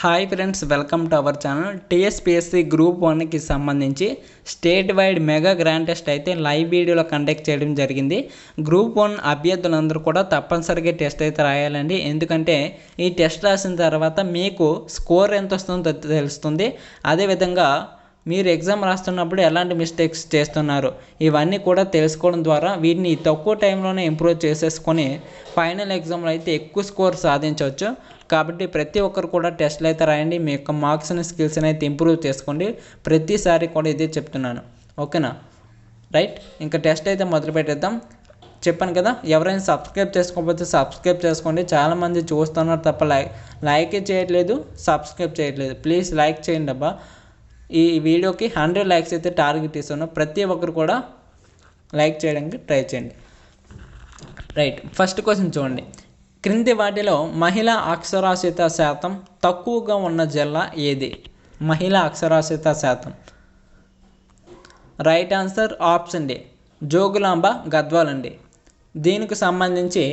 Hi friends, welcome to our channel. TSPSC group 1కి సంబంధించి state wide mega grand test అయితే live వీడియోలో conduct చేయడం జరిగింది. గ్రూప్ 1 అభ్యర్థులందరూ కూడా తప్పనిసరిగా టెస్ట్ అయితే రాయాలండి. ఎందుకంటే ఈ టెస్ట్ రాసిన తర్వాత మీకు స్కోర్ ఎంత వస్తుందో తెలుస్తుంది. అదేవిధంగా మీరు ఎగ్జామ్ రాస్తున్నప్పుడు ఎలాంటి మిస్టేక్స్ చేస్తున్నారు ఇవన్నీ కూడా తెలుసుకోవడం ద్వారా వీటిని తక్కువ టైంలోనే ఇంప్రూవ్ చేసేసుకొని ఫైనల్ ఎగ్జామ్లో అయితే ఎక్కువ స్కోర్ సాధించవచ్చు. కాబట్టి ప్రతి ఒక్కరు కూడా టెస్ట్లు అయితే రాయండి. మీ యొక్క మార్క్స్ని స్కిల్స్ని అయితే ఇంప్రూవ్ చేసుకోండి. ప్రతిసారి కూడా ఇదే చెప్తున్నాను, ఓకేనా? రైట్, ఇంకా టెస్ట్ అయితే మొదలు పెట్టేద్దాం. చెప్పాను కదా, ఎవరైనా సబ్స్క్రైబ్ చేసుకోకపోతే సబ్స్క్రైబ్ చేసుకోండి. చాలామంది చూస్తున్నారు తప్ప లైకే చేయట్లేదు, సబ్స్క్రైబ్ చేయట్లేదు. ప్లీజ్ లైక్ చేయండి అబ్బా. ఈ వీడియోకి 100 లైక్స్ అయితే టార్గెట్ ఇస్తున్నాను. ప్రతి ఒక్కరు కూడా లైక్ చేయడానికి ట్రై చేయండి. రైట్, ఫస్ట్ క్వశ్చన్ చూడండి. క్రింది వాటిలో మహిళా అక్షరాస్యత శాతం తక్కువగా ఉన్న జిల్లా ఏది? మహిళా అక్షరాస్యత శాతం right answer option D, Jogulamba Gadwal అండి. దీనికి సంబంధించి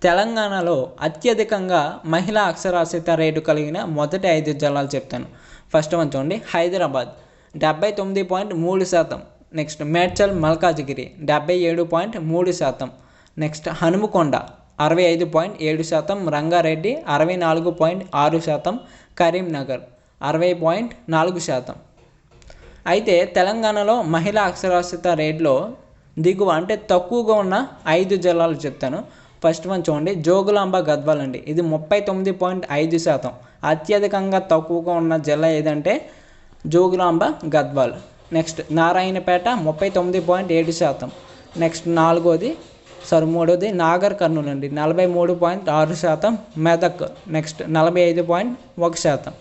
తెలంగాణలో అత్యధికంగా మహిళా అక్షరాస్యత రేటు కలిగిన మొదటి 5 జిల్లాలు చెప్తాను. ఫస్ట్ వన్ చూడండి, హైదరాబాద్ 79.3%. నెక్స్ట్ మేడ్చల్ మల్కాజిగిరి 77.3%. నెక్స్ట్ హనుమకొండ 65.7%, రంగారెడ్డి 64.6%, కరీంనగర్ 60.4%. అయితే తెలంగాణలో మహిళా అక్షరాస్యత రేట్లో దిగువ అంటే తక్కువగా ఉన్న 5 జిల్లాలు చెప్తాను. ఫస్ట్ వన్ చూడండి, జోగులాంబ గద్వాల్ అండి. ఇది 39.5%. అత్యధికంగా తక్కువగా ఉన్న జిల్లా ఏదంటే జోగులాంబ గద్వాల్. నెక్స్ట్ నారాయణపేట 39.7%. నెక్స్ట్ మూడోది నాగర్ కర్నూలు అండి, 43.6%. మెదక్ నెక్స్ట్ 45.1%.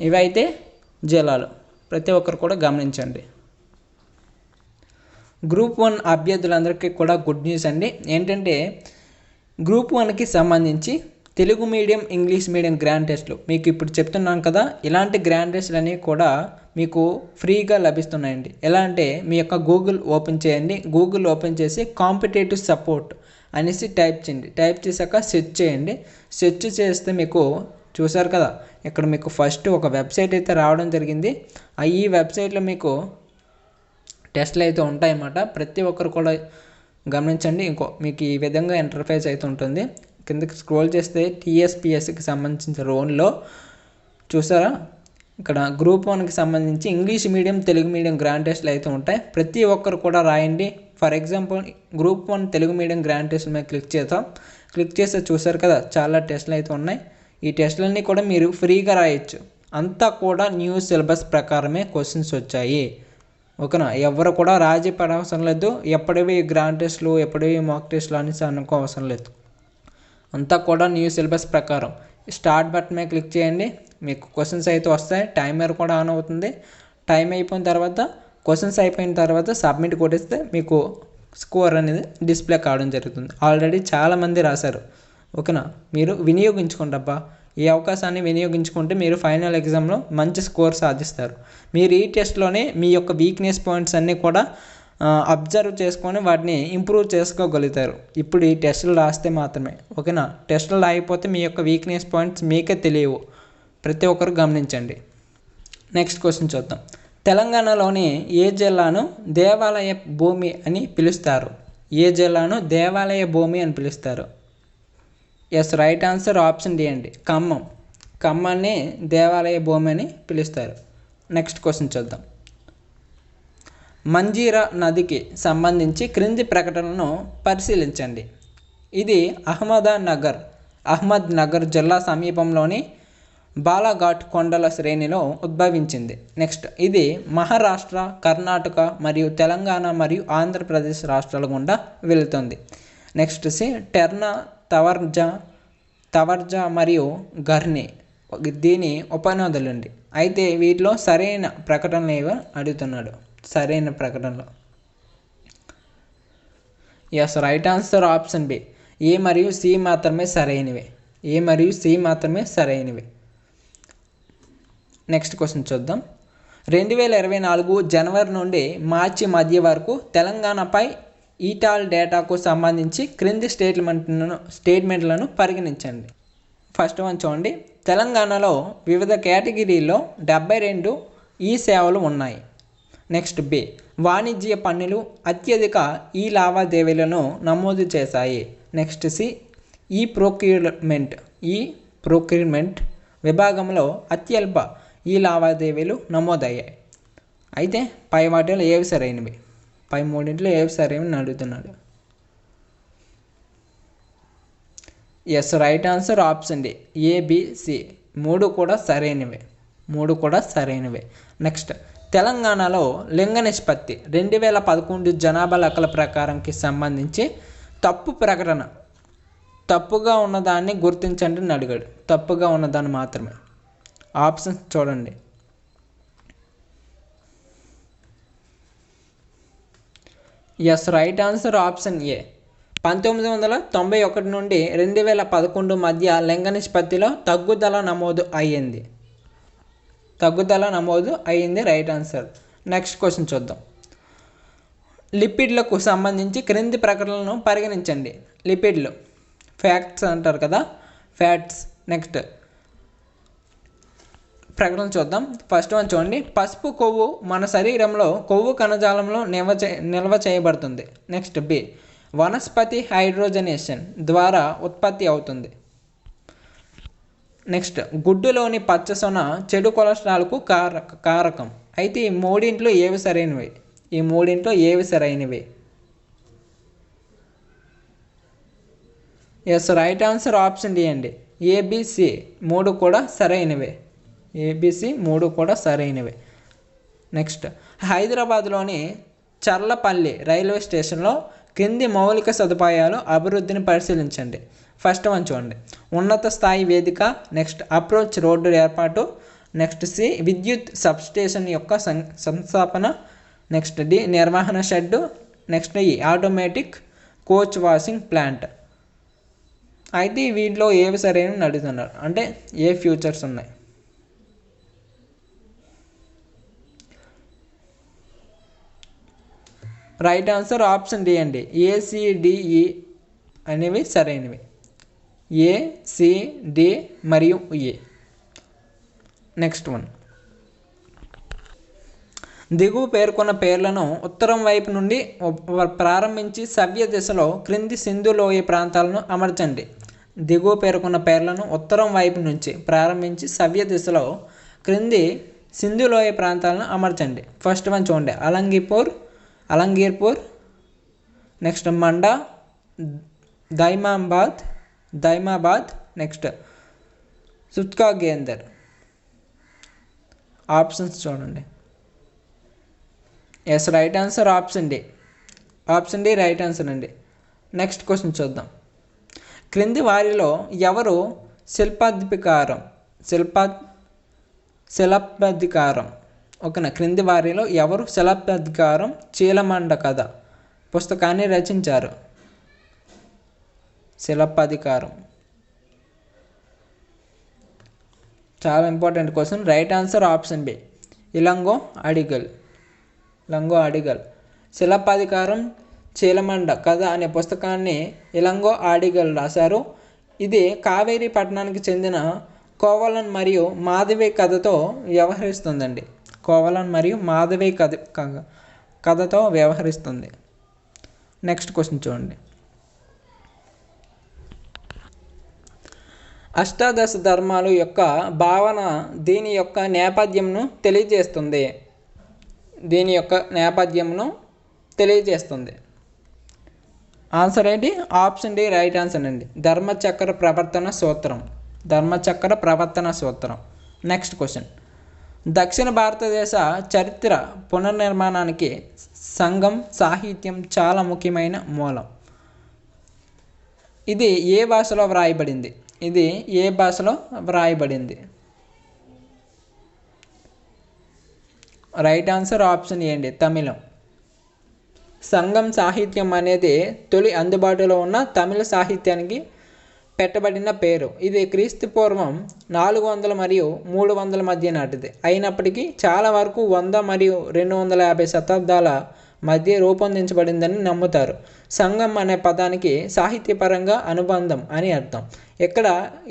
ఇవైతే జిల్లాలు, ప్రతి ఒక్కరు కూడా గమనించండి. గ్రూప్ 1 అభ్యర్థులందరికీ కూడా గుడ్ న్యూస్ అండి. ఏంటంటే గ్రూప్ 1కి సంబంధించి Telugu medium, English medium grand టెస్ట్లు మీకు ఇప్పుడు చెప్తున్నాను కదా, ఇలాంటి గ్రాండ్ టెస్ట్లు అనేవి కూడా మీకు ఫ్రీగా లభిస్తున్నాయండి. ఎలా అంటే మీ యొక్క గూగుల్ ఓపెన్ చేయండి. గూగుల్ ఓపెన్ చేసి కాంపిటేటివ్ సపోర్ట్ అనేసి టైప్ చేయండి. టైప్ చేశాక సెర్చ్ చేయండి. సెర్చ్ చేస్తే మీకు చూసారు కదా, ఇక్కడ మీకు ఫస్ట్ ఒక వెబ్సైట్ అయితే రావడం జరిగింది. ఈ వెబ్సైట్లో మీకు టెస్ట్లు అయితే ఉంటాయన్నమాట. ప్రతి ఒక్కరు కూడా గమనించండి. మీకు ఈ విధంగా ఇంటర్ఫేస్ అయితే ఉంటుంది. కిందకి స్క్రోల్ చేస్తే టీఎస్పీఎస్సీకి సంబంధించిన రోల్లో చూసారా, ఇక్కడ గ్రూప్ 1కి సంబంధించి English medium, Telugu medium grand టెస్ట్లు అయితే ఉంటాయి. ప్రతి ఒక్కరు కూడా రాయండి. For example group 1 Telugu medium grand test మీద క్లిక్ చేద్దాం. క్లిక్ చేస్తే చూసారు కదా, చాలా టెస్ట్లు అయితే ఉన్నాయి. ఈ టెస్టులన్నీ కూడా మీరు ఫ్రీగా రాయొచ్చు. అంతా కూడా న్యూ సిలబస్ ప్రకారమే క్వశ్చన్స్ వచ్చాయి, ఓకేనా? ఎవరు కూడా రాజీ పడవసరం లేదు. ఎప్పటివి గ్రాండ్ టెస్ట్లు, ఎప్పటివి మాక్ టెస్ట్లు అనేసి అనుకో అవసరం లేదు. అంతా కూడా న్యూ సిలబస్ ప్రకారం. స్టార్ట్ బటన్ మీద క్లిక్ చేయండి, మీకు క్వశ్చన్స్ అయితే వస్తాయి. టైమర్ కూడా ఆన్ అవుతుంది. టైం అయిపోయిన తర్వాత, క్వశ్చన్స్ అయిపోయిన తర్వాత సబ్మిట్ కొట్టేస్తే మీకు స్కోర్ అనేది డిస్ప్లే కావడం జరుగుతుంది. ఆల్రెడీ చాలామంది రాశారు, ఓకేనా? మీరు వినియోగించుకోండి అబ్బా. ఈ అవకాశాన్ని వినియోగించుకుంటే మీరు ఫైనల్ ఎగ్జామ్లో మంచి స్కోర్ సాధిస్తారు. మీరు ఈ టెస్ట్లోనే మీ యొక్క వీక్నెస్ పాయింట్స్ అన్నీ కూడా అబ్జర్వ్ చేసుకొని వాటిని ఇంప్రూవ్ చేసుకోగలుగుతారు. ఇప్పుడు ఈ టెస్టులు రాస్తే మాత్రమే, ఓకేనా? టెస్టులు రాయిపోతే మీ యొక్క వీక్నెస్ పాయింట్స్ మీకే తెలియవు. ప్రతి ఒక్కరు గమనించండి. నెక్స్ట్ క్వశ్చన్ చూద్దాం. తెలంగాణలోని ఏ జిల్లాను దేవాలయ భూమి అని పిలుస్తారు? ఏ జిల్లాను దేవాలయ భూమి అని పిలుస్తారు? Yes, right answer option D అండి, ఖమ్మం. ఖమ్మాన్ని దేవాలయ భూమి అని పిలుస్తారు. నెక్స్ట్ క్వశ్చన్ చూద్దాం. మంజీరా నదికి సంబంధించి క్రింది ప్రకటనను పరిశీలించండి. ఇది అహ్మద్ నగర్ జిల్లా సమీపంలోని బాలాఘాట్ కొండల శ్రేణిలో ఉద్భవించింది. నెక్స్ట్, ఇది మహారాష్ట్ర, కర్ణాటక మరియు తెలంగాణ మరియు ఆంధ్రప్రదేశ్ రాష్ట్రాల గుండా వెళుతుంది. నెక్స్ట్ టెర్నా, తవర్జా మరియు గర్ని దీని ఉపనదులు అండి. అయితే వీటిలో సరైన ప్రకటనలు ఏవో అడుగుతున్నాడు. సరైన ప్రకటనలు yes, right answer option B, A మరియు సి మాత్రమే సరైనవి. ఏ మరియు సి మాత్రమే సరైనవి. నెక్స్ట్ క్వశ్చన్ చూద్దాం. 2024 జనవరి నుండి మార్చి మధ్య వరకు తెలంగాణపై ఈటాల్ డేటాకు సంబంధించి క్రింది స్టేట్మెంట్లను పరిగణించండి. ఫస్ట్ వన్ చూడండి. తెలంగాణలో వివిధ కేటగిరీల్లో 72 ఈ సేవలు ఉన్నాయి. నెక్స్ట్ బి, వాణిజ్య పన్నులు అత్యధిక ఈ లావాదేవీలను నమోదు చేశాయి. నెక్స్ట్ సి, ఈ ప్రొక్యూర్మెంట్ విభాగంలో అత్యల్ప ఈ లావాదేవీలు నమోదయ్యాయి. అయితే పై వాటిలో ఏవి సరైనవి? పై మూడింటిలో ఏవి సరైనవి అడుగుతున్నాడు. Yes, right answer option D, A B C మూడు కూడా సరైనవే. నెక్స్ట్, తెలంగాణలో లింగ నిష్పత్తి 2011 జనాభా లెక్కల ప్రకారంకి సంబంధించి తప్పుగా ఉన్నదాన్ని గుర్తించండి అని అడిగాడు. తప్పుగా ఉన్నదాన్ని మాత్రమే. ఆప్షన్స్ చూడండి. Yes, right answer option A. 1991 నుండి 2011 మధ్య లింగ నిష్పత్తిలో తగ్గుదల నమోదు అయ్యింది. Right answer. నెక్స్ట్ క్వశ్చన్ చూద్దాం. లిపిడ్లకు సంబంధించి క్రింది ప్రకటనలను పరిగణించండి. లిపిడ్లు ఫ్యాక్ట్స్ అంటారు కదా, ఫ్యాట్స్. నెక్స్ట్ ప్రకటన చూద్దాం. ఫస్ట్ వన్ చూడండి. పసుపు కొవ్వు మన శరీరంలో కొవ్వు కణజాలంలో నిల్వ చేయబడుతుంది. నెక్స్ట్ బి, వనస్పతి హైడ్రోజనేషన్ ద్వారా ఉత్పత్తి అవుతుంది. నెక్స్ట్, గుడ్డులోని పచ్చసొన చెడు కొలెస్ట్రాల్కు కారకం. అయితే ఈ మూడింట్లో ఏవి సరైనవి? Yes, right answer option D అండి, ఏబిసి మూడు కూడా సరైనవే. నెక్స్ట్, హైదరాబాద్లోని చర్లపల్లి రైల్వే స్టేషన్లో కింది మౌలిక సదుపాయాలు అభివృద్ధిని పరిశీలించండి. ఫస్ట్ వన్ చూడండి. ఉన్నత స్థాయి వేదిక. నెక్స్ట్, అప్రోచ్ రోడ్డు ఏర్పాటు. నెక్స్ట్ సి, విద్యుత్ సబ్స్టేషన్ యొక్క సంస్థాపన. నెక్స్ట్ డి, నిర్వహణ షెడ్డు. నెక్స్ట్ ఈ, ఆటోమేటిక్ కోచ్ వాషింగ్ ప్లాంట్. అయితే వీటిలో ఏవి సరైనవి అడుగుతున్నారు, అంటే ఏ ఫ్యూచర్స్ ఉన్నాయి? రైట్ ఆన్సర్ ఆప్షన్ డి అండి, ఏసిడిఈ అనేవి సరైనవి. ఏ, సి, డి మరియు ఏ. Next one. దిగువ పేర్కొన్న పేర్లను ఉత్తరం వైపు నుండి ప్రారంభించి సవ్య దిశలో క్రింది సింధు లోయ ప్రాంతాలను అమర్చండి. దిగువ పేర్కొన్న పేర్లను ఉత్తరం వైపు నుంచి ప్రారంభించి సవ్య దిశలో క్రింది సింధు లోయ ప్రాంతాలను అమర్చండి. ఫస్ట్ వన్ చూడండి. Alamgirpur. Next Manda, Daimabad. Next Sutkagendor. Options చూడండి. Yes, right answer option D right answer అండి. నెక్స్ట్ క్వశ్చన్ చూద్దాం. క్రింది వారిలో ఎవరు శిలప్పధికారం ఓకేనా, క్రింది వారిలో ఎవరు శిలప్పధికారం చీలమండ కథ పుస్తకాన్ని రచించారు? శిలప్పధికారం చాలా important question. Right answer option B, Ilango Adigal. Silappatikaram చీలమండ కథ అనే పుస్తకాన్ని ఇలంగో అడిగల్ రాశారు. ఇది కావేరీ పట్టణానికి చెందిన కోవలన్ మరియు మాధవి కథతో వ్యవహరిస్తుందండి. కథతో వ్యవహరిస్తుంది. నెక్స్ట్ క్వశ్చన్ చూడండి. అష్టాదశ ధర్మాలు యొక్క భావన దీని యొక్క నేపథ్యంను తెలియజేస్తుంది. ఆన్సర్ ఏంటి? ఆప్షన్ డి రైట్ ఆన్సర్ అండి, ధర్మచక్ర ప్రవర్తన సూత్రం. Next question. దక్షిణ భారతదేశ చరిత్ర పునర్నిర్మాణానికి సంఘం సాహిత్యం చాలా ముఖ్యమైన మూలం. ఇది ఏ భాషలో వ్రాయబడింది? రైట్ ఆన్సర్ ఆప్షన్ ఏ అండి, తమిళం. సంఘం సాహిత్యం అనేది తొలి అందుబాటులో ఉన్న తమిళ సాహిత్యానికి పెట్టబడిన పేరు. ఇది క్రీస్తు పూర్వం 400 మరియు 300 మధ్య నాటిది అయినప్పటికీ చాలా వరకు 100 మరియు 250 శతాబ్దాల మధ్య రూపొందించబడిందని నమ్ముతారు. సంఘం అనే పదానికి సాహిత్యపరంగా అనుబంధం అని అర్థం. ఇక్కడ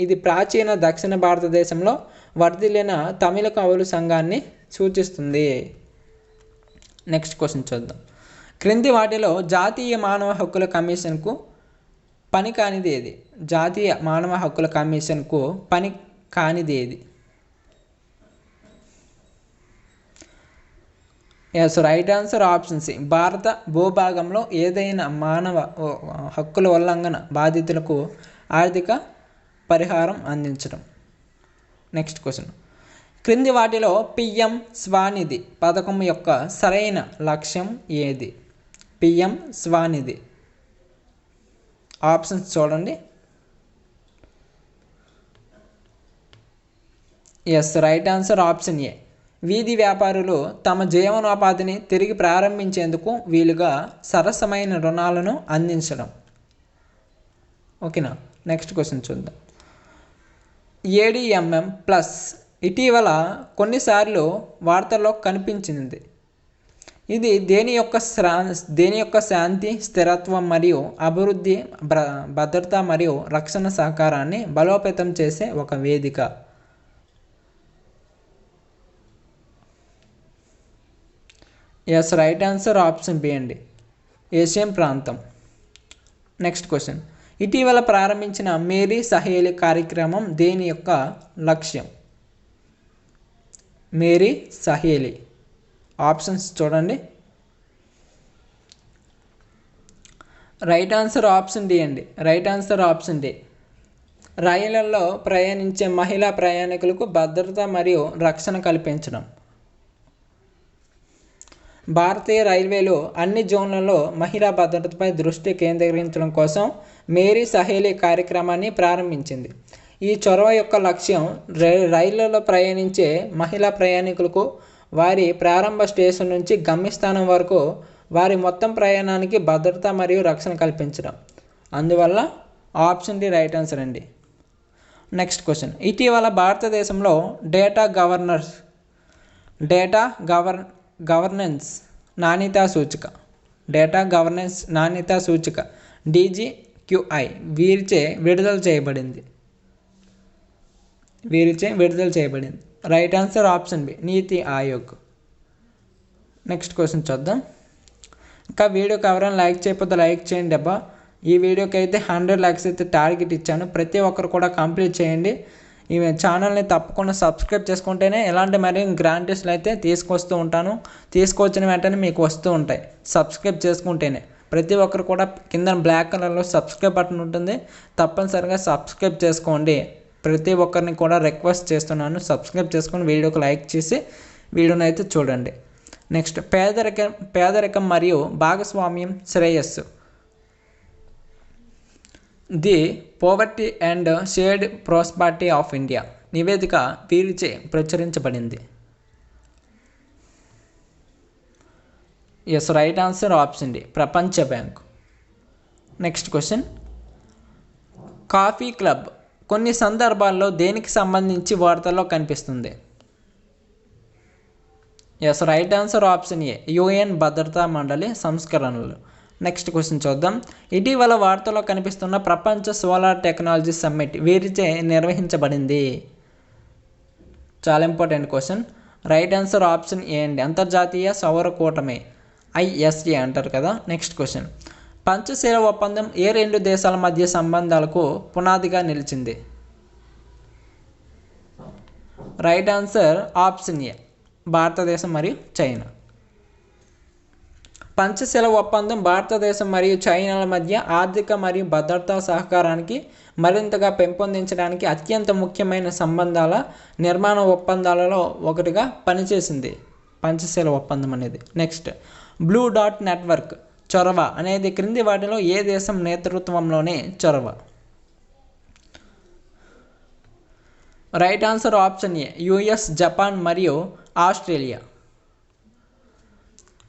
ఇది ప్రాచీన దక్షిణ భారతదేశంలో వర్ధిల్లిన తమిళ కవుల సంఘాన్ని సూచిస్తుంది. నెక్స్ట్ క్వశ్చన్ చూద్దాం. క్రింది వాటిలో జాతీయ మానవ హక్కుల కమిషన్కు పని కానిది ఏది? జాతీయ మానవ హక్కుల కమిషన్కు పని కానిది ఏది? Yes, right answer option C. భారత భూభాగంలో ఏదైనా మానవ హక్కుల ఉల్లంఘన బాధితులకు ఆర్థిక పరిహారం అందించడం. Next question. క్రింది వాటిలో పిఎం స్వానిధి పథకం యొక్క సరైన లక్ష్యం ఏది? పిఎం స్వానిధి ఆప్షన్స్ చూడండి. Yes, right answer option A. వీధి వ్యాపారులు తమ జీవనోపాధిని తిరిగి ప్రారంభించేందుకు వీలుగా సరసమైన రుణాలను అందించడం. ఓకేనా? నెక్స్ట్ క్వశ్చన్ చూద్దాం. ఏడిఎంఎం ప్లస్ ఇటీవల కొన్నిసార్లు వార్తల్లో కనిపించింది. ఇది దేని యొక్క శాంతి, స్థిరత్వం మరియు అభివృద్ధి, భద్రత మరియు రక్షణ సహకారాన్ని బలోపేతం చేసే ఒక వేదిక. Yes, right answer option B అండి, ఏషియన్ ప్రాంతం. Next question. ఇటీవల ప్రారంభించిన మేరీ సహేలి కార్యక్రమం దేని యొక్క లక్ష్యం? మేరీ సహేలి ఆప్షన్స్ చూడండి. రైట్ ఆన్సర్ ఆప్షన్ డి అండి, రైట్ ఆన్సర్ ఆప్షన్ డి. రైళ్లలో ప్రయాణించే మహిళా ప్రయాణికులకు భద్రత మరియు రక్షణ కల్పించడం. భారతీయ రైల్వేలు అన్ని జోన్లలో మహిళా భద్రతపై దృష్టి కేంద్రీకరించడం కోసం మేరీ సహేలి కార్యక్రమాన్ని ప్రారంభించింది. ఈ చొరవ యొక్క లక్ష్యం రైళ్లలో ప్రయాణించే మహిళా ప్రయాణికులకు వారి ప్రారంభ స్టేషన్ నుంచి గమ్యస్థానం వరకు వారి మొత్తం ప్రయాణానికి భద్రత మరియు రక్షణ కల్పించడం. అందువల్ల ఆప్షన్ డి రైట్ ఆన్సర్ అండి. Next question. ఇటీవల భారతదేశంలో డేటా గవర్నెన్స్ నాణ్యతా సూచిక DGQI వీరిచే విడుదల చేయబడింది. రైట్ ఆన్సర్ ఆప్షన్ బి, నీతి ఆయోగ్. నెక్స్ట్ క్వశ్చన్ చూద్దాం. ఇంకా వీడియోకి ఎవరైనా లైక్ చేయకపోతే లైక్ చేయండి అబ్బా. ఈ వీడియోకి అయితే 100 లైక్స్ అయితే టార్గెట్ ఇచ్చాను. ప్రతి ఒక్కరు కూడా కంప్లీట్ చేయండి. ఈ ఛానల్ని తప్పకుండా సబ్స్క్రైబ్ చేసుకుంటేనే ఇలాంటి మరి గ్రాండ్ టెస్ట్లు అయితే తీసుకొస్తూ ఉంటాను. తీసుకొచ్చిన వెంటనే మీకు వస్తూ ఉంటాయి సబ్స్క్రైబ్ చేసుకుంటేనే. ప్రతి ఒక్కరు కూడా కింద బ్లాక్ కలర్లో సబ్స్క్రైబ్ బటన్ ఉంటుంది, తప్పనిసరిగా సబ్స్క్రైబ్ చేసుకోండి. ప్రతి ఒక్కరిని కూడా రిక్వెస్ట్ చేస్తున్నాను, సబ్స్క్రైబ్ చేసుకొని వీడియోకి లైక్ చేసి వీడియోని అయితే చూడండి. నెక్స్ట్, పేదరికం మరియు భాగస్వామ్యం శ్రేయస్సు. The poverty and shared prosperity of India నివేదిక వీరిచే ప్రచురించబడింది. Yes, right answer option D, ప్రపంచ bank. Next question. Coffee club కొన్ని సందర్భాల్లో దేనికి సంబంధించి వార్తల్లో కనిపిస్తుంది? Yes, right answer option A, UN భద్రతా మండలి సంస్కరణలు. నెక్స్ట్ క్వశ్చన్ చూద్దాం. ఇటీవల వార్తల్లో కనిపిస్తున్న ప్రపంచ సోలార్ టెక్నాలజీ సమ్మిట్ వీరిచే నిర్వహించబడింది. చాలా important question. Right answer option A అండి, అంతర్జాతీయ సౌర కూటమి ISA అంటారు కదా. Next question. పంచశీల ఒప్పందం ఏ 2 దేశాల మధ్య సంబంధాలకు పునాదిగా నిలిచింది? రైట్ ఆన్సర్ ఆప్షన్ ఏ, భారతదేశం మరియు చైనా. పంచశీల ఒప్పందం భారతదేశం మరియు చైనాల మధ్య ఆర్థిక మరియు భద్రతా సహకారానికి మరింతగా పెంపొందించడానికి అత్యంత ముఖ్యమైన సంబంధాల నిర్మాణ ఒప్పందాలలో ఒకటిగా పనిచేసింది పంచశీల ఒప్పందం అనేది. నెక్స్ట్, బ్లూ డాట్ నెట్వర్క్ చొరవ అనేది క్రింది వాటిలో ఏ దేశం నేతృత్వంలోనే చొరవ? రైట్ ఆన్సర్ ఆప్షన్ ఏ, US, జపాన్ మరియు ఆస్ట్రేలియా.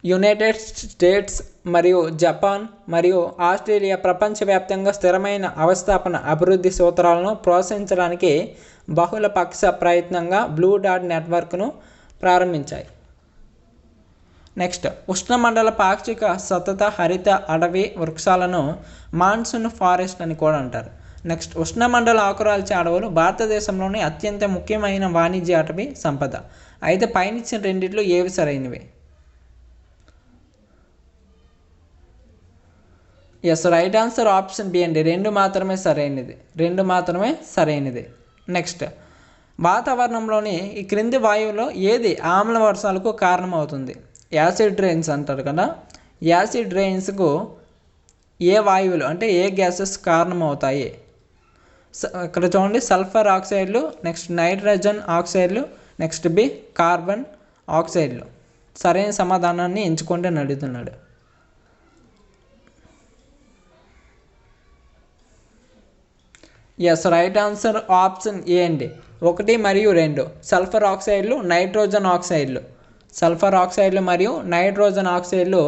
యునైటెడ్ స్టేట్స్ మరియు జపాన్ మరియు ఆస్ట్రేలియా ప్రపంచవ్యాప్తంగా స్థిరమైన అవస్థాపన అభివృద్ధి సూత్రాలను ప్రోత్సహించడానికి బహుళ పక్ష ప్రయత్నంగా బ్లూ డాట్ నెట్వర్క్ను ప్రారంభించాయి. నెక్స్ట్ ఉష్ణమండల పాక్షిక సతత హరిత అడవి వృక్షాలను మాన్సూన్ ఫారెస్ట్ అని కూడా అంటారు. నెక్స్ట్ ఉష్ణమండల ఆకురాల్చే అడవులు భారతదేశంలోని అత్యంత ముఖ్యమైన వాణిజ్య అటవీ సంపద. అయితే పైనిచ్చిన రెండిట్లో ఏవి సరైనవి? Yes, right answer option B అండి, రెండు మాత్రమే సరైనది. నెక్స్ట్ వాతావరణంలోని ఈ క్రింది వాయువులో ఏది ఆమ్ల వర్షాలకు కారణమవుతుంది? యాసిడ్ రైన్స్ అంటారు కదా, యాసిడ్ రైన్స్కు ఏ వాయువులు అంటే ఏ గ్యాసెస్ కారణమవుతాయి? ఇక్కడ చూడండి, సల్ఫర్ ఆక్సైడ్లు, నెక్స్ట్ నైట్రోజన్ ఆక్సైడ్లు, నెక్స్ట్ బి కార్బన్ ఆక్సైడ్లు. సరైన సమాధానాన్ని ఎంచుకోండి అని అడుగుతున్నాడు. Yes, right answer option A అండి, 1 మరియు 2 సల్ఫర్ ఆక్సైడ్లు, నైట్రోజన్ ఆక్సైడ్లు. సల్ఫర్ ఆక్సైడ్లు మరియు నైట్రోజన్ ఆక్సైడ్లు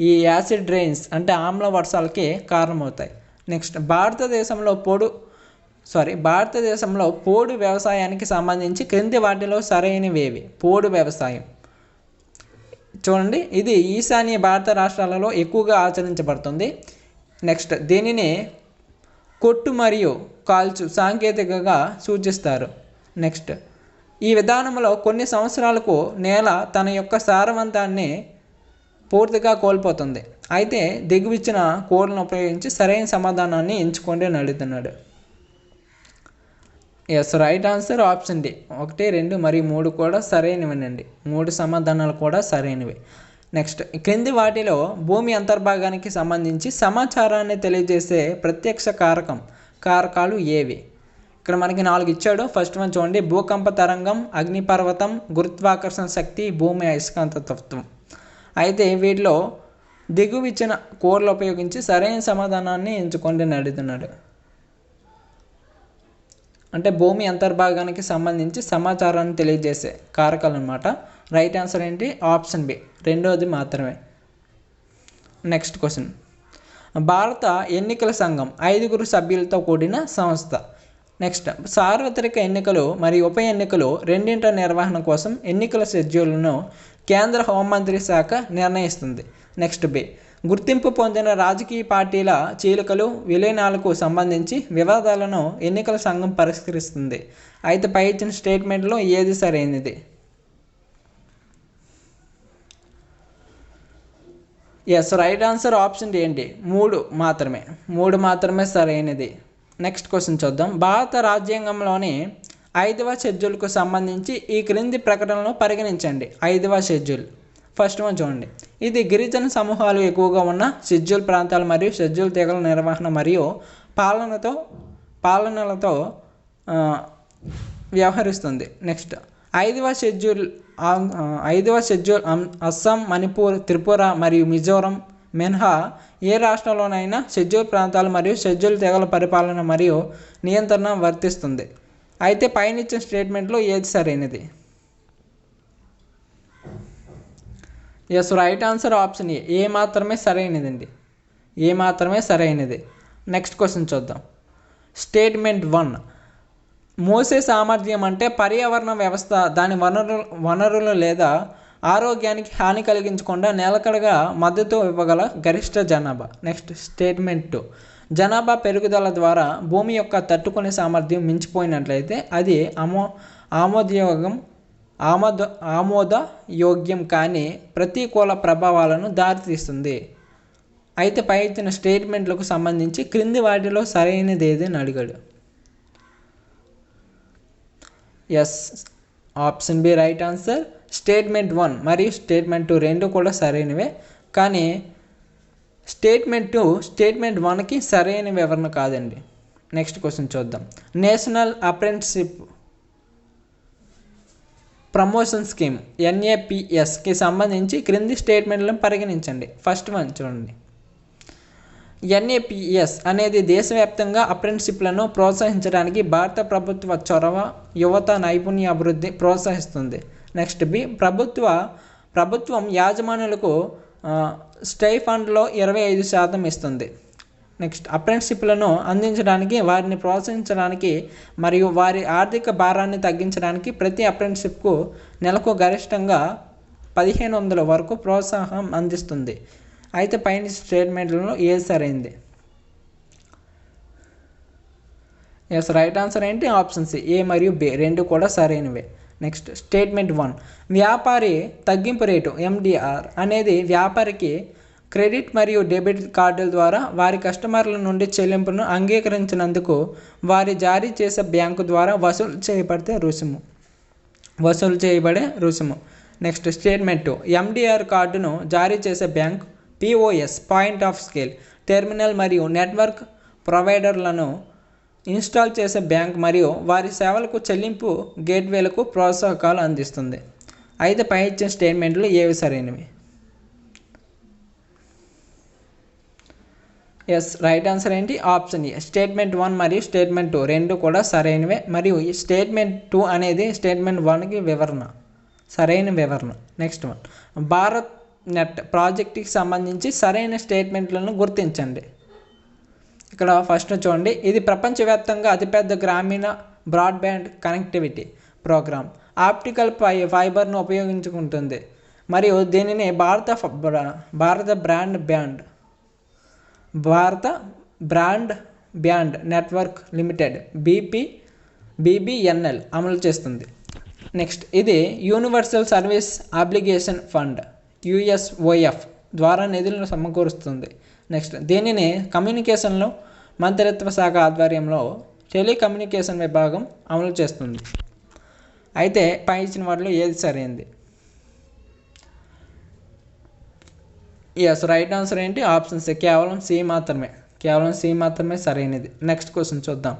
ఈ యాసిడ్ రైన్స్ అంటే ఆమ్ల వర్షాలకి కారణమవుతాయి. నెక్స్ట్ భారతదేశంలో పోడు వ్యవసాయానికి సంబంధించి క్రింది వాటిలో సరైనవేవి? పోడు వ్యవసాయం చూడండి, ఇది ఈశాన్య భారత రాష్ట్రాలలో ఎక్కువగా ఆచరించబడుతుంది. నెక్స్ట్ దీనిని కొట్టు మరియు కాల్చు సాంకేతికగా సూచిస్తారు. నెక్స్ట్ ఈ విధానంలో కొన్ని సంవత్సరాలకు నేల తన యొక్క సారవంతాన్ని పూర్తిగా కోల్పోతుంది. అయితే దిగువిచ్చిన కూరలను ఉపయోగించి సరైన సమాధానాన్ని ఎంచుకోండి అని అడుగుతున్నాడు. Yes, right answer option D, 1, 2 మరియు 3 కూడా సరైనవేనండి. 3 సమాధానాలు కూడా సరైనవి. నెక్స్ట్ క్రింది వాటిలో భూమి అంతర్భాగానికి సంబంధించి సమాచారాన్ని తెలియజేసే ప్రత్యక్ష కారకాలు ఏవి? ఇక్కడ మనకి 4 ఇచ్చాడు. ఫస్ట్ వన్ చూడండి, భూకంప తరంగం, అగ్నిపర్వతం, గురుత్వాకర్షణ శక్తి, భూమి అయస్కాంత తత్వం. అయితే వీటిలో దిగువిచ్చిన కూరలు ఉపయోగించి సరైన సమాధానాన్ని ఎంచుకోండి అని అడుగుతున్నాడు. అంటే భూమి అంతర్భాగానికి సంబంధించి సమాచారాన్ని తెలియజేసే కారకాలు అనమాట. రైట్ ఆన్సర్ ఏంటి? ఆప్షన్ బి, రెండోది మాత్రమే. నెక్స్ట్ క్వశ్చన్, భారత ఎన్నికల సంఘం 5 సభ్యులతో కూడిన సంస్థ. నెక్స్ట్ సార్వత్రిక ఎన్నికలు మరియు ఉప ఎన్నికలు రెండింటి నిర్వహణ కోసం ఎన్నికల షెడ్యూల్ను కేంద్ర హోంమంత్రి శాఖ నిర్ణయిస్తుంది. నెక్స్ట్ బి, గుర్తింపు పొందిన రాజకీయ పార్టీల చీలికలు విలీనాలకు సంబంధించి వివాదాలను ఎన్నికల సంఘం పరిష్కరిస్తుంది. అయితే పై ఇచ్చిన స్టేట్మెంట్లో ఏది సరైనది? ఎస్, రైట్ ఆన్సర్ ఆప్షన్ ఏంటి? 3 మాత్రమే సరైనది. నెక్స్ట్ క్వశ్చన్ చూద్దాం. భారత రాజ్యాంగంలోని 5వ షెడ్యూల్కు సంబంధించి ఈ క్రింది ప్రకటనలను పరిగణించండి. 5వ షెడ్యూల్ ఫస్ట్ వన్ చూడండి, ఇది గిరిజన సమూహాలు ఎక్కువగా ఉన్న షెడ్యూల్ ప్రాంతాలు మరియు షెడ్యూల్ తెగల నిర్వహణ మరియు పాలనలతో వ్యవహరిస్తుంది. నెక్స్ట్ 5వ షెడ్యూల్ అస్సాం, మణిపూర్, త్రిపుర మరియు మిజోరం మినహా ఏ రాష్ట్రంలోనైనా షెడ్యూల్ ప్రాంతాలు మరియు షెడ్యూల్ తెగల పరిపాలన మరియు నియంత్రణ వర్తిస్తుంది. అయితే పైన ఇచ్చిన స్టేట్మెంట్లో ఏది సరైనది? Yes, right answer option A మాత్రమే సరైనదండి. నెక్స్ట్ క్వశ్చన్ చూద్దాం. స్టేట్మెంట్ 1, మోసే సామర్థ్యం అంటే పర్యావరణ వ్యవస్థ దాని వనరులు లేదా ఆరోగ్యానికి హాని కలిగించకుండా నిలకడగా మద్దతు ఇవ్వగల గరిష్ట జనాభా. నెక్స్ట్ స్టేట్మెంట్ 2, జనాభా పెరుగుదల ద్వారా భూమి యొక్క తట్టుకునే సామర్థ్యం మించిపోయినట్లయితే అది ఆమోదయోగ్యం కానీ ప్రతికూల ప్రభావాలను దారితీస్తుంది. అయితే పై ఇచ్చిన స్టేట్మెంట్లకు సంబంధించి క్రింది వాటిలో సరైనది ఏది అని అడిగాడు. Yes, option B right answer. Statement 1 మరియు స్టేట్మెంట్ 2 రెండు కూడా సరైనవే, కానీ స్టేట్మెంట్ 1కి సరైన వివరణ కాదండి. నెక్స్ట్ క్వశ్చన్ చూద్దాం. నేషనల్ అప్రెంటిస్షిప్ ప్రమోషన్ స్కీమ్ NAPSకి సంబంధించి క్రింది స్టేట్మెంట్లను పరిగణించండి. ఫస్ట్ వన్ చూడండి, NAPS అనేది దేశవ్యాప్తంగా అప్రెంటిస్షిప్లను ప్రోత్సహించడానికి భారత ప్రభుత్వ చొరవ, యువత నైపుణ్య అభివృద్ధి ప్రోత్సహిస్తుంది. నెక్స్ట్ బి, ప్రభుత్వం యాజమాన్యులకు స్టైఫండ్లో 25% ఇస్తుంది. నెక్స్ట్ అప్రెంటిస్షిప్లను అందించడానికి, వారిని ప్రోత్సహించడానికి మరియు వారి ఆర్థిక భారాన్ని తగ్గించడానికి ప్రతి అప్రెంటిస్షిప్కు నెలకు గరిష్టంగా 1500 వరకు ప్రోత్సాహం అందిస్తుంది. అయితే పైన స్టేట్మెంట్లలో ఏది సరైంది? ఎస్, రైట్ ఆన్సర్ ఏంటి? ఆప్షన్ సి, ఏ మరియు బి రెండు కూడా సరైనవే. నెక్స్ట్ స్టేట్మెంట్ 1, వ్యాపారి తగ్గింపు రేటు ఎండిఆర్ అనేది వ్యాపారికి క్రెడిట్ మరియు డెబిట్ కార్డుల ద్వారా వారి కస్టమర్ల నుండి చెల్లింపును అంగీకరించినందుకు వారి జారీ చేసే బ్యాంకు ద్వారా వసూలు చేయబడే రుసుము. నెక్స్ట్ స్టేట్మెంట్ 2, ఎండిఆర్ కార్డును జారీ చేసే bank POS point of sale terminal మరియు నెట్వర్క్ ప్రొవైడర్లను ఇన్స్టాల్ చేసే బ్యాంక్ మరియు వారి సేవలకు చెల్లింపు గేట్వేలకు ప్రోత్సాహకాలు అందిస్తుంది. అయితే పై ఇచ్చిన స్టేట్మెంట్లు ఏవి సరైనవి? ఎస్, రైట్ ఆన్సర్ ఏంటి? ఆప్షన్ ఏ, స్టేట్మెంట్ 1 మరియు స్టేట్మెంట్ 2 రెండు కూడా సరైనవే. మరియు ఈ స్టేట్మెంట్ 2 అనేది స్టేట్మెంట్ 1కి సరైన వివరణ. నెక్స్ట్ వన్, భారత్ నెట్ ప్రాజెక్టుకి సంబంధించి సరైన స్టేట్మెంట్లను గుర్తించండి. ఇక్కడ ఫస్ట్ చూడండి, ఇది ప్రపంచవ్యాప్తంగా అతిపెద్ద గ్రామీణ బ్రాడ్బ్యాండ్ కనెక్టివిటీ ప్రోగ్రామ్. ఆప్టికల్ ఫైబర్ను ఉపయోగించుకుంటుంది మరియు దీనిని భారత బ్రాండ్ నెట్వర్క్ లిమిటెడ్ BBNL అమలు చేస్తుంది. నెక్స్ట్, ఇది universal service obligation fund USOF ద్వారా నిధులను సమకూరుస్తుంది. నెక్స్ట్, దీనిని కమ్యూనికేషన్లో మంత్రిత్వ శాఖ ఆధ్వర్యంలో టెలికమ్యూనికేషన్ విభాగం అమలు చేస్తుంది. అయితే పై ఇచ్చిన వాటిలో ఏది సరైనది? ఎస్, రైట్ ఆన్సర్ ఏంటి? ఆప్షన్ సి, కేవలం సి మాత్రమే సరైనది. నెక్స్ట్ క్వశ్చన్ చూద్దాం.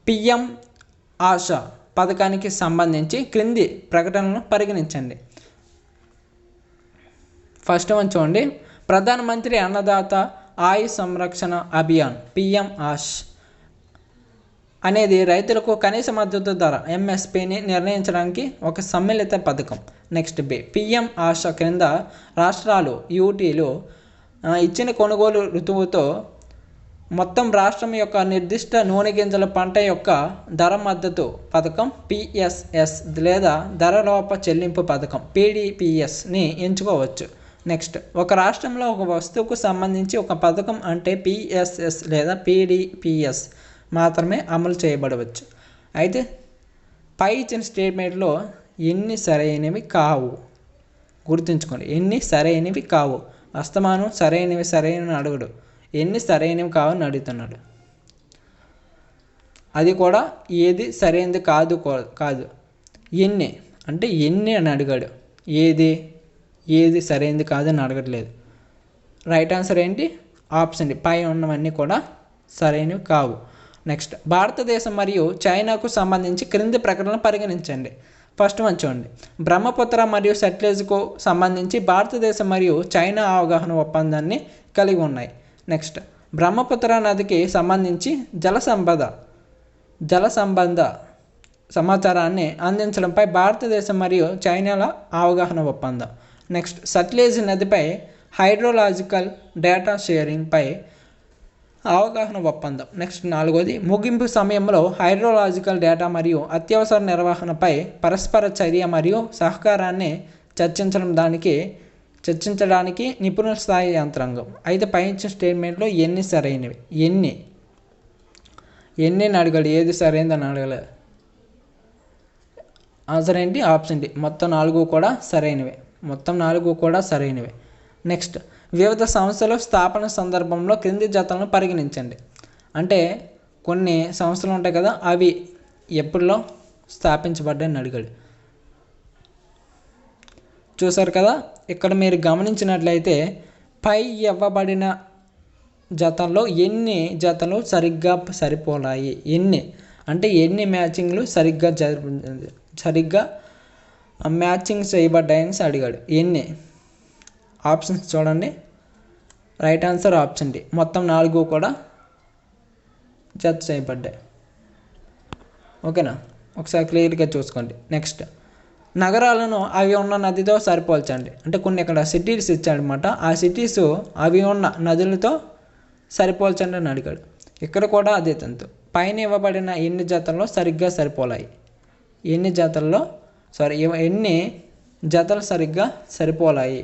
PM ఆశా పథకానికి సంబంధించి క్రింది ప్రకటనలను పరిగణించండి. ఫస్ట్ వన్ చూడండి, ప్రధానమంత్రి అన్నదాత ఆయ సంరక్షణ అభియాన్ PM ఆష్ అనేది రైతులకు కనీస మద్దతు ధర MSPని నిర్ణయించడానికి ఒక సమ్మిళిత పథకం. నెక్స్ట్ బి, PM ఆశ క్రింద రాష్ట్రాలు UTలు ఇచ్చిన కొనుగోలు ఋతువుతో మొత్తం రాష్ట్రం యొక్క నిర్దిష్ట నూనె గింజల పంట యొక్క ధర మద్దతు పథకం PSS లేదా ధరలోప చెల్లింపు పథకం PDPSని ఎంచుకోవచ్చు. నెక్స్ట్, ఒక రాష్ట్రంలో ఒక వస్తువుకు సంబంధించి ఒక పథకం అంటే PSS లేదా PDPS మాత్రమే అమలు చేయబడవచ్చు. అయితే పై ఇచ్చిన స్టేట్మెంట్లో ఎన్ని సరైనవి కావు? గుర్తుంచుకోండి, ఎన్ని సరైనవి కావు. అస్తమానం సరైనవి అడుగుడు, ఎన్ని సరైనవి కావని అడుగుతున్నాడు. అది కూడా ఏది సరైనది కాదు ఎన్ని అంటే ఎన్ని అని అడిగాడు. ఏది సరైనది కాదని అడగట్లేదు. రైట్ ఆన్సర్ ఏంటి? ఆప్షన్ డి, పై ఉన్నవన్నీ కూడా సరైనవి కావు. నెక్స్ట్, భారతదేశం మరియు చైనాకు సంబంధించి క్రింది ప్రకటనలు పరిగణించండి. ఫస్ట్ వన్ చూడండి, బ్రహ్మపుత్ర మరియు సట్లెజ్కు సంబంధించి భారతదేశం మరియు చైనా అవగాహన ఒప్పందాన్ని కలిగి ఉన్నాయి. నెక్స్ట్, బ్రహ్మపుత్ర నదికి సంబంధించి జల సంబంధ సమాచారాన్ని అందించడంపై భారతదేశం మరియు చైనాల అవగాహన ఒప్పందం. నెక్స్ట్, సట్లెజ్ నదిపై హైడ్రోలాజికల్ డేటా షేరింగ్పై అవగాహన ఒప్పందం. నెక్స్ట్, నాలుగోది, ముగింపు సమయంలో హైడ్రోలాజికల్ డేటా మరియు అత్యవసర నిర్వహణపై పరస్పర చర్య మరియు సహకారాన్ని చర్చించడానికి నిపుణుల స్థాయి యంత్రాంగం. అయితే పై ఇచ్చిన స్టేట్మెంట్లో ఎన్ని సరైనవి? ఎన్ని అడగాలి, ఏది సరైనదని అడగలేదు. ఆన్సర్ ఏంటి? ఆప్షన్ డి, మొత్తం 4 కూడా సరైనవే. నెక్స్ట్, వివిధ సంస్థల స్థాపన సందర్భంలో క్రింది జతలను పరిగణించండి. అంటే కొన్ని సంస్థలు ఉంటాయి కదా, అవి ఎప్పుడులో స్థాపించబడ్డాయని అడిగాడు. చూసారు కదా, ఇక్కడ మీరు గమనించినట్లయితే పై ఇవ్వబడిన జతల్లో ఎన్ని జతలు సరిగ్గా సరిపోలాయి, ఎన్ని మ్యాచింగ్లు సరిగ్గా మ్యాచింగ్ చేయబడ్డాయని అడిగాడు. ఎన్ని ఆప్షన్స్ చూడండి. రైట్ ఆన్సర్ ఆప్షన్ డి, మొత్తం 4 కూడా జత చేయబడ్డాయి. ఓకేనా, ఒకసారి క్లియర్గా చూసుకోండి. నెక్స్ట్, నగరాలను అవి ఉన్న నదితో సరిపోల్చండి. అంటే కొన్ని ఇక్కడ సిటీస్ ఇచ్చాడనమాట, ఆ సిటీస్ అవి ఉన్న నదులతో సరిపోల్చండి అని అడిగాడు. ఇక్కడ కూడా అదే తంతు. పైన ఇవ్వబడిన ఎన్ని జతల్లో సరిగ్గా సరిపోలాయి, ఎన్ని జతలు సరిగ్గా సరిపోలాయి.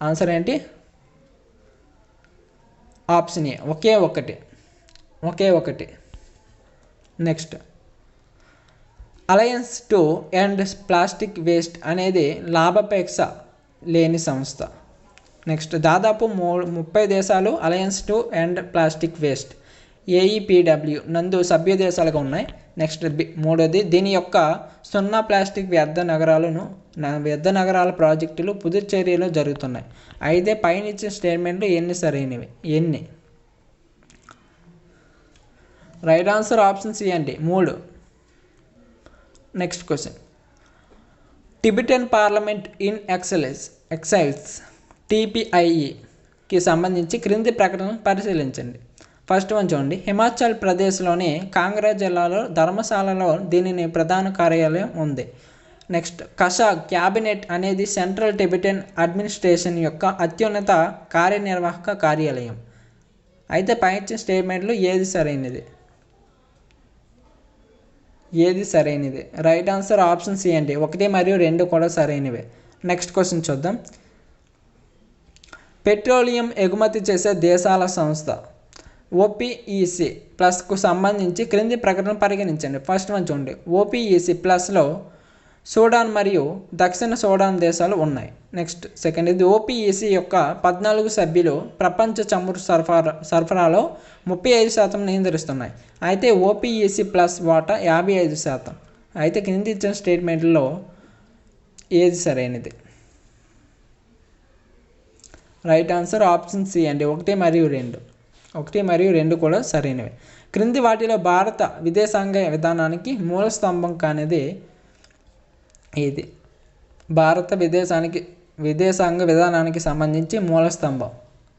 ఆన్సర్ ఏంటి? ఆప్షన్ ఏ ఒకే ఒకటి. Next, alliance to end plastic waste అనేది లాభాపేక్ష లేని సంస్థ. నెక్స్ట్, దాదాపు 30 దేశాలు alliance to end plastic waste AEPW నందు సభ్య దేశాలుగా ఉన్నాయి. నెక్స్ట్ మూడోది, దీని యొక్క 0 ప్లాస్టిక్ వ్యర్థ నగరాల ప్రాజెక్టులు పుదుచ్చేరిలో జరుగుతున్నాయి. అయితే పైన ఇచ్చిన స్టేట్మెంట్లు ఎన్ని సరైనవి? రైట్ ఆన్సర్ ఆప్షన్ సి అండి, 3. Next question, Tibetan parliament in exiles TPIEకి సంబంధించి క్రింది ప్రకటనను పరిశీలించండి. ఫస్ట్ వన్ చూడండి, హిమాచల్ ప్రదేశ్లోని కాంగ్రా జిల్లాలో ధర్మశాలలో దీనిని ప్రధాన కార్యాలయం ఉంది. నెక్స్ట్, కషా క్యాబినెట్ అనేది సెంట్రల్ టిబెటన్ అడ్మినిస్ట్రేషన్ యొక్క అత్యున్నత కార్యనిర్వాహక కార్యాలయం. అయితే పై ఇచ్చిన స్టేట్మెంట్లు ఏది సరైనది? రైట్ ఆన్సర్ ఆప్షన్ సి అండి, 1 మరియు 2 కూడా సరైనవే. నెక్స్ట్ క్వశ్చన్ చూద్దాం, పెట్రోలియం ఎగుమతి చేసే దేశాల సంస్థ OPEC+కు సంబంధించి క్రింది ప్రకటన పరిగణించండి. ఫస్ట్ వన్ చూడండి, OPEC+లో సూడాన్ మరియు దక్షిణ సూడాన్ దేశాలు ఉన్నాయి. నెక్స్ట్ సెకండ్, ఇది OPEC యొక్క 14 సభ్యులు ప్రపంచ చమురు సరఫరాలో 35% నియంత్రిస్తున్నాయి. అయితే OPEC+ వాటా 55%. అయితే క్రింది ఇచ్చిన స్టేట్మెంట్లో ఏది సరైనది? రైట్ ఆన్సర్ ఆప్షన్ సి అండి, 1 మరియు 2 కూడా సరైనవి. క్రింది వాటిలో భారత విదేశాంగ విధానానికి మూల స్తంభం కానిది ఏది? భారత విదేశాంగ విధానానికి సంబంధించి మూల స్తంభం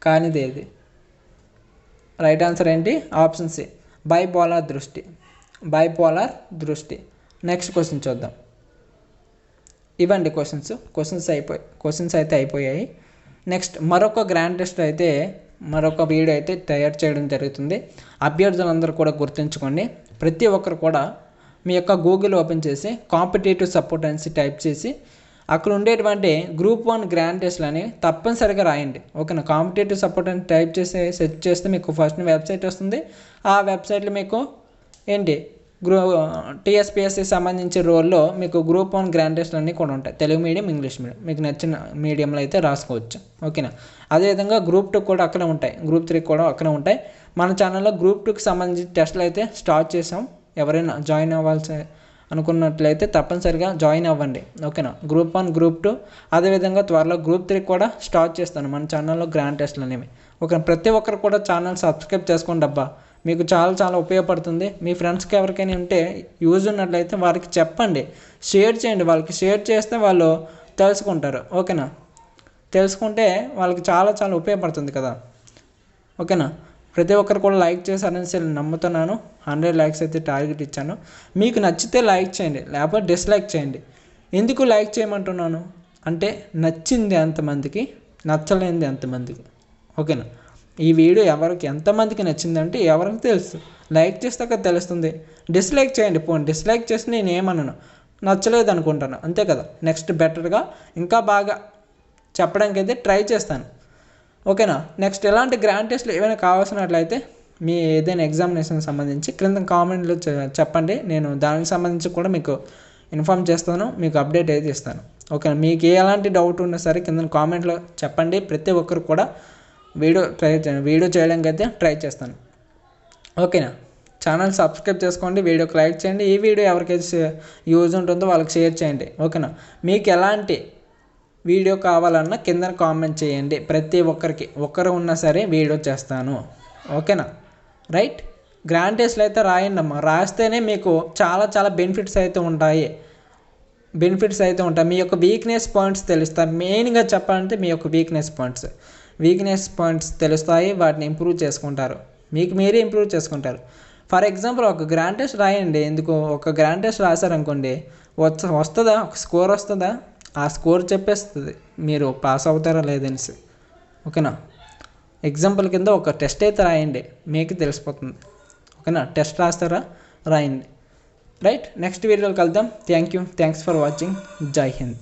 కానిది ఏది? రైట్ ఆన్సర్ ఏంటి? ఆప్షన్ సి, బైపోలార్ దృష్టి. నెక్స్ట్ క్వశ్చన్ చూద్దాం. ఇవ్వండి క్వశ్చన్స్ అయితే అయిపోయాయి. నెక్స్ట్, మరొక వీడియో అయితే తయారు చేయడం జరుగుతుంది. అభ్యర్థులందరూ కూడా గుర్తుంచుకోండి, ప్రతి ఒక్కరు కూడా మీ యొక్క గూగుల్ ఓపెన్ చేసి కాంపిటేటివ్ సపోర్ట్ అనేసి టైప్ చేసి అక్కడ ఉండేటువంటి గ్రూప్ 1 గ్రాండ్ టెస్ట్లు అని తప్పనిసరిగా రాయండి. ఓకేనా? కాంపిటేటివ్ సపోర్ట్ అని టైప్ చేసి సెర్చ్ చేస్తే మీకు ఫస్ట్ వెబ్సైట్ వస్తుంది. ఆ వెబ్సైట్లో మీకు ఏంటి TSPSC సంబంధించి రోల్లో మీకు గ్రూప్ 1 గ్రాండ్ టెస్ట్లు అన్నీ కూడా ఉంటాయి. తెలుగు మీడియం, ఇంగ్లీష్ మీడియం, మీకు నచ్చిన మీడియంలో అయితే రాసుకోవచ్చు. ఓకేనా? అదేవిధంగా గ్రూప్ 2 కూడా అక్కడే ఉంటాయి, గ్రూప్ 3 కూడా అక్కడే ఉంటాయి. మన ఛానల్లో గ్రూప్ 2కి సంబంధించి టెస్టులు అయితే స్టార్ట్ చేసాం. ఎవరైనా జాయిన్ అవ్వాల్సి అనుకున్నట్లయితే తప్పనిసరిగా జాయిన్ అవ్వండి. ఓకేనా? గ్రూప్ 1, గ్రూప్ 2, అదేవిధంగా త్వరలో గ్రూప్ 3 కూడా స్టార్ట్ చేస్తాను మన ఛానల్లో గ్రాండ్ టెస్ట్లు అనేవి. ఓకే, ప్రతి ఒక్కరు కూడా ఛానల్ సబ్స్క్రైబ్ చేసుకోండి అబ్బా, మీకు చాలా ఉపయోగపడుతుంది. మీ ఫ్రెండ్స్కి ఎవరికైనా ఉంటే యూజ్ ఉన్నట్లయితే వారికి చెప్పండి, షేర్ చేయండి. వాళ్ళకి షేర్ చేస్తే వాళ్ళు తెలుసుకుంటారు. ఓకేనా? తెలుసుకుంటే వాళ్ళకి చాలా ఉపయోగపడుతుంది కదా. ఓకేనా? ప్రతి ఒక్కరు కూడా లైక్ చేశారని నమ్ముతున్నాను. 100 లైక్స్ అయితే టార్గెట్ ఇచ్చాను. మీకు నచ్చితే లైక్ చేయండి, లేకపోతే డిస్లైక్ చేయండి. ఎందుకు లైక్ చేయమంటున్నాను అంటే నచ్చింది అంతమందికి, నచ్చలేనిది అంతమందికి. ఓకేనా? ఈ వీడియో ఎవరికి ఎంతమందికి నచ్చిందంటే ఎవరికి తెలుసు, లైక్ చేస్తాక తెలుస్తుంది. డిస్లైక్ చేయండి, డిస్లైక్ చేసి నేను ఏమన్నాను, నచ్చలేదు అనుకుంటాను, అంతే కదా. నెక్స్ట్ బెటర్గా ఇంకా బాగా చెప్పడానికి అయితే ట్రై చేస్తాను. ఓకేనా? నెక్స్ట్ ఎలాంటి గ్రాండ్ టెస్ట్లు ఏమైనా కావాల్సినట్లయితే మీ ఏదైనా ఎగ్జామినేషన్ సంబంధించి క్రింద కామెంట్లో చెప్పండి. నేను దానికి సంబంధించి కూడా మీకు ఇన్ఫామ్ చేస్తాను, మీకు అప్డేట్ అయితే ఇస్తాను. ఓకేనా? మీకు ఎలాంటి డౌట్ ఉన్నా సరే కింద కామెంట్లో చెప్పండి. ప్రతి ఒక్కరు కూడా వీడియో చేయడానికి అయితే ట్రై చేస్తాను. ఓకేనా? ఛానల్ సబ్స్క్రైబ్ చేసుకోండి, వీడియోకి లైక్ చేయండి. ఈ వీడియో ఎవరికైతే యూజ్ ఉంటుందో వాళ్ళకి షేర్ చేయండి. ఓకేనా? మీకు ఎలాంటి వీడియో కావాలన్నా కింద కామెంట్ చేయండి. ప్రతి ఒక్కరికి ఒక్కరు ఉన్నా సరే వీడియో చేస్తాను. ఓకేనా? రైట్. గ్రాండ్ టెస్ట్లు అయితే రాయండి అమ్మా, రాస్తేనే మీకు చాలా బెనిఫిట్స్ అయితే ఉంటాయి. మీ యొక్క వీక్నెస్ పాయింట్స్ తెలుస్తాయి. మెయిన్గా చెప్పాలంటే మీ యొక్క వీక్నెస్ పాయింట్స్ తెలుస్తాయి. వాటిని ఇంప్రూవ్ చేసుకుంటారు, మీకు మీరే ఇంప్రూవ్ చేసుకుంటారు. ఫర్ ఎగ్జాంపుల్ ఒక గ్రాండ్ టెస్ట్ రాయండి. ఎందుకు ఒక గ్రాండ్ టెస్ట్ రాశారనుకోండి, వస్తుందా, ఒక స్కోర్ వస్తుందా, ఆ స్కోర్ చెప్పేస్తుంది మీరు పాస్ అవుతారా లేదనేసి. ఓకేనా? ఎగ్జాంపుల్ కింద ఒక టెస్ట్ అయితే రాయండి, మీకు తెలిసిపోతుంది. ఓకేనా? టెస్ట్ రాస్తారా, రాయండి. రైట్, నెక్స్ట్ వీడియోలో కలుద్దాం. Thanks for watching. జై హింద్.